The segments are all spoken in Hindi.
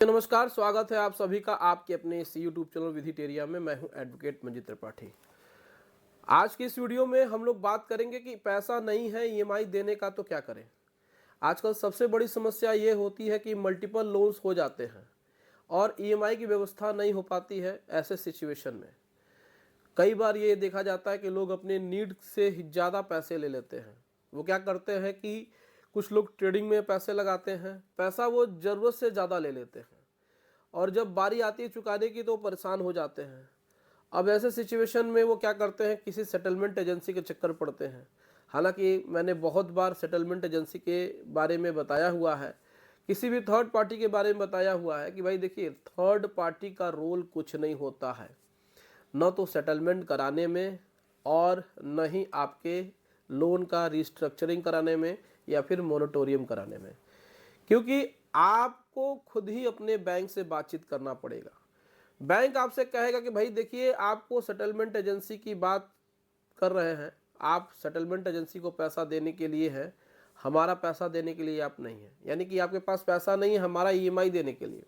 नमस्कार, स्वागत है आप सभी का आपके अपने इस यूट्यूब चैनल विधिटेरिया में। मैं हूं एडवोकेट मंजीत त्रिपाठी। आज की इस वीडियो में हम लोग बात करेंगे कि पैसा नहीं है ईएमआई देने का तो क्या करें। आजकल सबसे बड़ी समस्या ये होती है कि मल्टीपल लोन्स हो जाते हैं और ईएमआई की व्यवस्था नहीं हो पाती है। ऐसे सिचुएशन में कई बार ये देखा जाता है कि लोग अपने नीड से ज़्यादा पैसे ले लेते हैं। वो क्या करते हैं कि कुछ लोग ट्रेडिंग में पैसे लगाते हैं, पैसा वो ज़रूरत से ज़्यादा ले लेते हैं और जब बारी आती है चुकाने की तो परेशान हो जाते हैं। अब ऐसे सिचुएशन में वो क्या करते हैं, किसी सेटलमेंट एजेंसी के चक्कर पड़ते हैं। हालांकि मैंने बहुत बार सेटलमेंट एजेंसी के बारे में बताया हुआ है, किसी भी थर्ड पार्टी के बारे में बताया हुआ है कि भाई देखिए, थर्ड पार्टी का रोल कुछ नहीं होता है, न तो सेटलमेंट कराने में और न ही आपके लोन का रिस्ट्रक्चरिंग कराने में या फिर मोरेटोरियम कराने में, क्योंकि आपको खुद ही अपने बैंक से बातचीत करना पड़ेगा। बैंक आपसे कहेगा कि भाई देखिए, आपको सेटलमेंट एजेंसी की बात कर रहे हैं, आप सेटलमेंट एजेंसी को पैसा देने के लिए हैं, हमारा पैसा देने के लिए आप नहीं हैं। यानी कि आपके पास पैसा नहीं है हमारा ईएमआई देने के लिए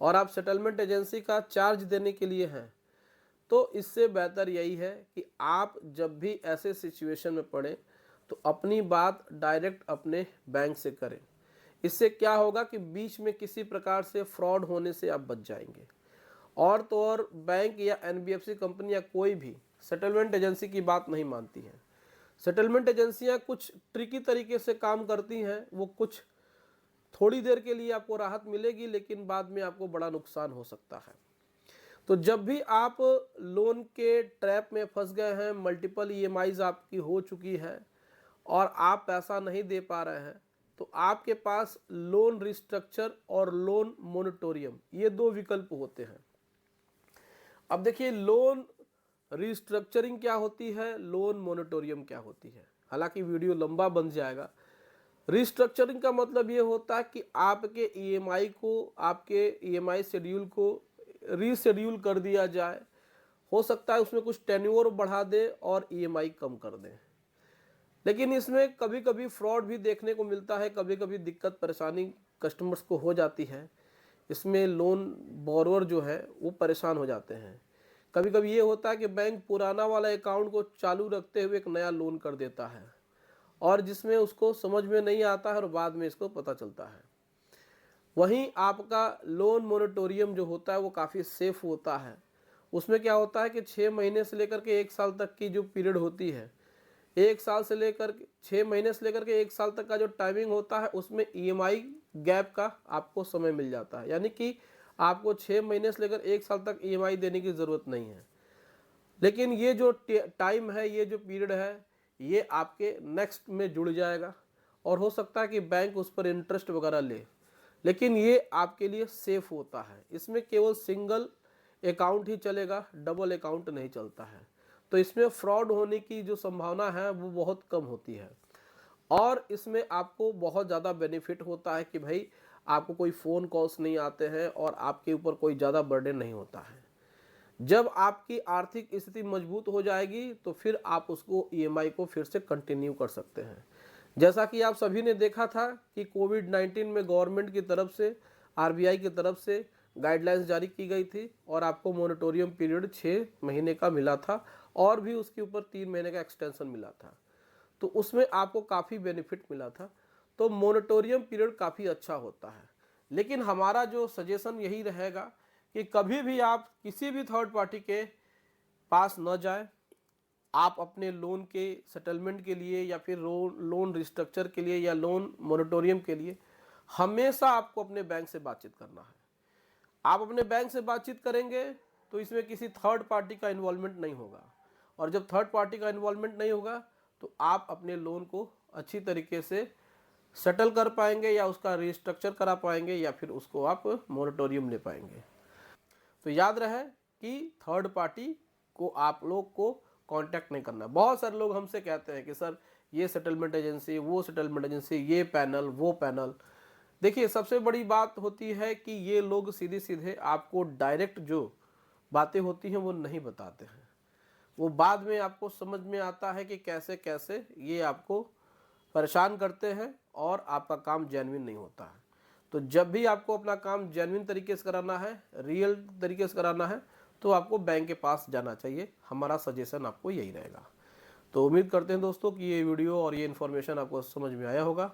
और आप सेटलमेंट एजेंसी का चार्ज देने के लिए हैं। तो इससे बेहतर यही है कि आप जब भी ऐसे सिचुएशन में पड़े तो अपनी बात डायरेक्ट अपने बैंक से करें। इससे क्या होगा कि बीच में किसी प्रकार से फ्रॉड होने से आप बच जाएंगे। और तो और बैंक या एनबीएफसी कंपनी या कोई भी सेटलमेंट एजेंसी की बात नहीं मानती है। सेटलमेंट एजेंसियां कुछ ट्रिकी तरीके से काम करती हैं। वो कुछ थोड़ी देर के लिए आपको राहत मिलेगी, लेकिन बाद में आपको बड़ा नुकसान हो सकता है। तो जब भी आप लोन के ट्रैप में फंस गए हैं, मल्टीपल ईएमआईज आपकी हो चुकी है और आप पैसा नहीं दे पा रहे हैं, तो आपके पास लोन रिस्ट्रक्चर और लोन मोनेटोरियम, ये दो विकल्प होते हैं। अब देखिए, लोन रिस्ट्रक्चरिंग क्या होती है, लोन मोनेटोरियम क्या होती है। हालांकि वीडियो लंबा बन जाएगा। रिस्ट्रक्चरिंग का मतलब ये होता है कि आपके ईएमआई को, आपके ईएमआई शेड्यूल को रीशेड्यूल कर दिया जाए। हो सकता है उसमें कुछ टेन्योर बढ़ा दे और ईएमआई कम कर दें। लेकिन इसमें कभी कभी फ्रॉड भी देखने को मिलता है, कभी कभी दिक्कत परेशानी कस्टमर्स को हो जाती है। इसमें लोन बोरोवर जो है वो परेशान हो जाते हैं। कभी कभी ये होता है कि बैंक पुराना वाला अकाउंट को चालू रखते हुए एक नया लोन कर देता है और जिसमें उसको समझ में नहीं आता है और बाद में इसको पता चलता है। वहीं आपका लोन मोरेटोरियम जो होता है वो काफ़ी सेफ होता है। उसमें क्या होता है कि 6 महीने से लेकर के 1 साल तक की जो पीरियड होती है, 1 साल से लेकर 6 महीने से लेकर के 1 साल तक का जो टाइमिंग होता है, उसमें ईएमआई गैप का आपको समय मिल जाता है। यानी कि आपको 6 महीने से लेकर 1 साल तक ईएमआई देने की ज़रूरत नहीं है। लेकिन ये जो टाइम है, ये जो पीरियड है, ये आपके नेक्स्ट में जुड़ जाएगा और हो सकता है कि बैंक उस पर इंटरेस्ट वगैरह ले। लेकिन ये आपके लिए सेफ होता है। इसमें केवल सिंगल अकाउंट ही चलेगा, डबल अकाउंट नहीं चलता है। तो इसमें फ्रॉड होने की जो संभावना है वो बहुत कम होती है और इसमें आपको बहुत ज़्यादा बेनिफिट होता है कि भाई आपको कोई फ़ोन कॉल्स नहीं आते हैं और आपके ऊपर कोई ज़्यादा बर्डन नहीं होता है। जब आपकी आर्थिक स्थिति मजबूत हो जाएगी तो फिर आप उसको ईएमआई को फिर से कंटिन्यू कर सकते हैं। जैसा कि आप सभी ने देखा था कि कोविड-19 में गवर्नमेंट की तरफ से, आरबीआई की तरफ से गाइडलाइंस जारी की गई थी और आपको मोरेटोरियम पीरियड 6 महीने का मिला था और भी उसके ऊपर 3 महीने का एक्सटेंशन मिला था। तो उसमें आपको काफ़ी बेनिफिट मिला था। तो मोरेटोरियम पीरियड काफ़ी अच्छा होता है। लेकिन हमारा जो सजेशन यही रहेगा कि कभी भी आप किसी भी थर्ड पार्टी के पास न जाएं। आप अपने लोन के सेटलमेंट के लिए या फिर लोन रिस्ट्रक्चर के लिए या लोन मोरेटोरियम के लिए हमेशा आपको अपने बैंक से बातचीत करना है। आप अपने बैंक से बातचीत करेंगे तो इसमें किसी थर्ड पार्टी का इन्वॉल्वमेंट नहीं होगा और जब थर्ड पार्टी का इन्वॉल्वमेंट नहीं होगा तो आप अपने लोन को अच्छी तरीके से सेटल कर पाएंगे या उसका रिस्ट्रक्चर करा पाएंगे या फिर उसको आप मोरेटोरियम ले पाएंगे। तो याद रहे कि थर्ड पार्टी को आप लोग को कांटेक्ट नहीं करना। बहुत सारे लोग हमसे कहते हैं कि सर ये सेटलमेंट एजेंसी, वो सेटलमेंट एजेंसी, ये पैनल, वो पैनल। देखिए, सबसे बड़ी बात होती है कि ये लोग सीधे सीधे आपको डायरेक्ट जो बातें होती हैं वो नहीं बताते हैं। वो बाद में आपको समझ में आता है कि कैसे कैसे ये आपको परेशान करते हैं और आपका काम जेन्युइन नहीं होता है। तो जब भी आपको अपना काम जेन्युइन तरीके से कराना है, रियल तरीके से कराना है, तो आपको बैंक के पास जाना चाहिए। हमारा सजेशन आपको यही रहेगा। तो उम्मीद करते हैं दोस्तों कि ये वीडियो और ये इन्फॉर्मेशन आपको समझ में आया होगा।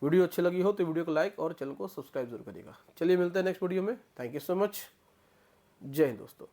वीडियो अच्छी लगी हो तो वीडियो को लाइक और चैनल को सब्सक्राइब जरूर करिएगा। चलिए मिलते हैं नेक्स्ट वीडियो में। Thank you so much. जय हिंद दोस्तों।